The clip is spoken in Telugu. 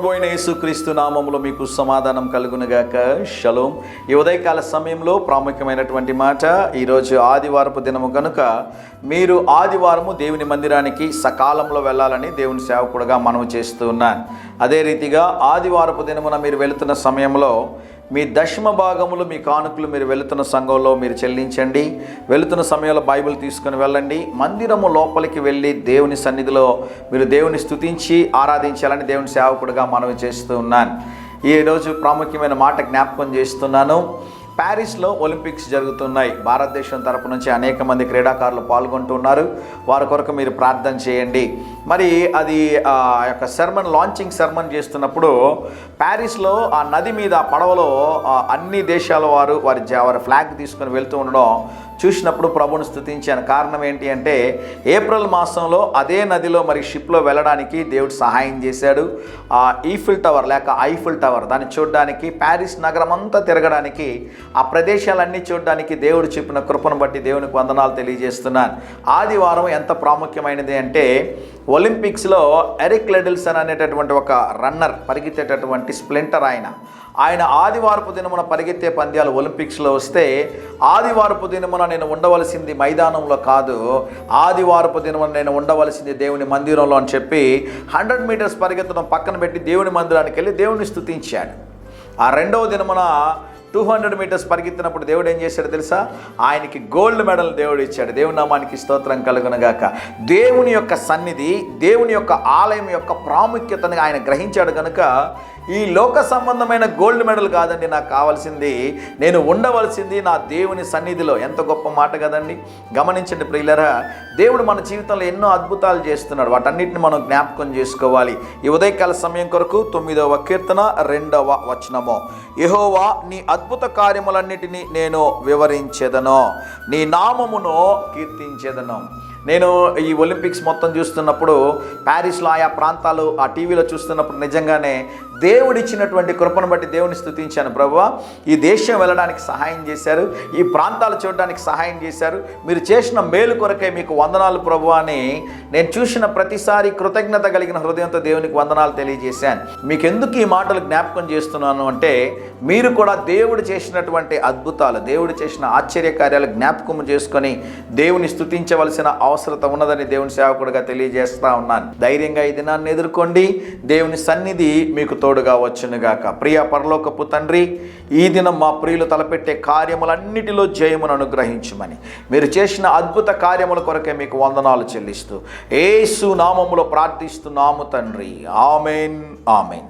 ప్రభు అయిన యేసుక్రీస్తు నామములో మీకు సమాధానం కలుగునుగాక. షలోం. ఈ ఉదయకాల సమయంలో ప్రాముఖ్యమైనటువంటి మాట, ఈరోజు ఆదివారపు దినము కనుక మీరు ఆదివారము దేవుని మందిరానికి సకాలంలో వెళ్ళాలని దేవుని సేవకుడుగా మనవి చేస్తూ ఉన్నాను. అదే రీతిగా ఆదివారపు దినమున మీరు వెళుతున్న సమయంలో మీ దశమ భాగములు, మీ కానుకలు మీరు వెళుతున్న సంఘంలో మీరు చెల్లించండి. వెళుతున్న సమయంలో బైబిల్ తీసుకొని వెళ్ళండి. మందిరము లోపలికి వెళ్ళి దేవుని సన్నిధిలో మీరు దేవుని స్తుతించి ఆరాధించాలని దేవుని సేవకుడుగా మనవి చేస్తూ ఉన్నాను. ఈరోజు ప్రాముఖ్యమైన మాట జ్ఞాపకం చేస్తున్నాను. ప్యారిస్లో ఒలింపిక్స్ జరుగుతున్నాయి. భారతదేశం తరపు నుంచి అనేక మంది క్రీడాకారులు పాల్గొంటున్నారు. వారి కొరకు మీరు ప్రార్థన చేయండి. మరి అది యొక్క లాంచింగ్ సెర్మన్ చేస్తున్నప్పుడు ప్యారిస్లో ఆ నది మీద పడవలో అన్ని దేశాల వారు వారి ఫ్లాగ్ తీసుకొని వెళ్తూ ఉండడం చూసినప్పుడు ప్రభువును స్తుతించాను. కారణం ఏంటి అంటే, ఏప్రిల్ మాసంలో అదే నదిలో మరి షిప్లో వెళ్ళడానికి దేవుడు సహాయం చేశాడు. ఈఫిల్ టవర్ దాన్ని చూడడానికి, ప్యారిస్ నగరం అంతా తిరగడానికి, ఆ ప్రదేశాలన్నీ చూడడానికి దేవుడు చెప్పిన కృపను బట్టి దేవునికి వందనాలు తెలియజేస్తున్నాను. ఆదివారం ఎంత ప్రాముఖ్యమైనది అంటే, ఒలింపిక్స్లో ఎరిక్ లెడిల్సన్ అనేటటువంటి ఒక రన్నర్, పరిగెత్తేటటువంటి స్ప్లింటర్, ఆయన ఆదివారపు దినమున పరిగెత్తే పంద్యాలు ఒలింపిక్స్లో వస్తే, ఆదివారపు దినమున నేను ఉండవలసింది మైదానంలో కాదు, ఆదివారపు దినమున నేను ఉండవలసింది దేవుని మందిరంలో అని చెప్పి 100 మీటర్స్ పరిగెత్తడం పక్కన పెట్టి దేవుని మందిరానికి వెళ్ళి దేవుని స్తుతించాడు. ఆ రెండవ దినమున 200 మీటర్స్ పరిగెత్తినప్పుడు దేవుడు ఏం చేశాడు తెలుసా? ఆయనకి గోల్డ్ మెడల్ దేవుడు ఇచ్చాడు. దేవుని నామానికి స్తోత్రం కలుగునుగాక. దేవుని యొక్క సన్నిధి, దేవుని యొక్క ఆలయం యొక్క ప్రాముఖ్యతను ఆయన గ్రహించాడు కనుక, ఈ లోక సంబంధమైన గోల్డ్ మెడల్ కాదండి నాకు కావాల్సింది, నేను ఉండవలసింది నా దేవుని సన్నిధిలో. ఎంత గొప్ప మాట కదండి. గమనించండి ప్రియులరా, దేవుడు మన జీవితంలో ఎన్నో అద్భుతాలు చేస్తున్నాడు. వాటన్నిటిని మనం జ్ఞాపకం చేసుకోవాలి. ఈ ఉదయకాల సమయం కొరకు 9వ కీర్తన 2వ వచనము, యెహోవా నీ అద్భుత కార్యములన్నిటినీ నేను వివరించెదను, నీ నామమును కీర్తించెదను. నేను ఈ ఒలింపిక్స్ మొత్తం చూస్తున్నప్పుడు, ప్యారిస్లో ఆయా ప్రాంతాలు ఆ టీవీలో చూస్తున్నప్పుడు నిజంగానే దేవుడిచ్చినటువంటి కృపను బట్టి దేవుని స్తుతించాను. ప్రభువా, ఈ దేశం వెళ్ళడానికి సహాయం చేశారు, ఈ ప్రాంతాలు చూడడానికి సహాయం చేశారు, మీరు చేసిన మేలు కొరకే మీకు వందనాలు ప్రభువా అని నేను చూసిన ప్రతిసారి కృతజ్ఞత కలిగిన హృదయంతో దేవునికి వందనాలు తెలియజేశాను. మీకు ఎందుకు ఈ మాటలు జ్ఞాపకం చేస్తున్నాను అంటే, మీరు కూడా దేవుడు చేసినటువంటి అద్భుతాలు, దేవుడు చేసిన ఆశ్చర్యకార్యాలు జ్ఞాపకం చేసుకొని దేవుని స్తుతించవలసిన అవసరత ఉన్నదని దేవుని సేవకుడిగా తెలియజేస్తా ఉన్నాను. ధైర్యంగా ఈ దినాన్ని ఎదుర్కోండి. దేవుని సన్నిధి మీకు తోడుగా వచ్చునుగాక. ప్రియ పరలోకపు తండ్రి, ఈ దినం మా ప్రియులు తలపెట్టే కార్యములన్నిటిలో జయమును అనుగ్రహించమని, మీరు చేసిన అద్భుత కార్యముల కొరకే మీకు వందనాలు చెల్లిస్తూ యేసు నామములో ప్రార్థిస్తున్నాము తండ్రి. ఆమేన్, ఆమేన్.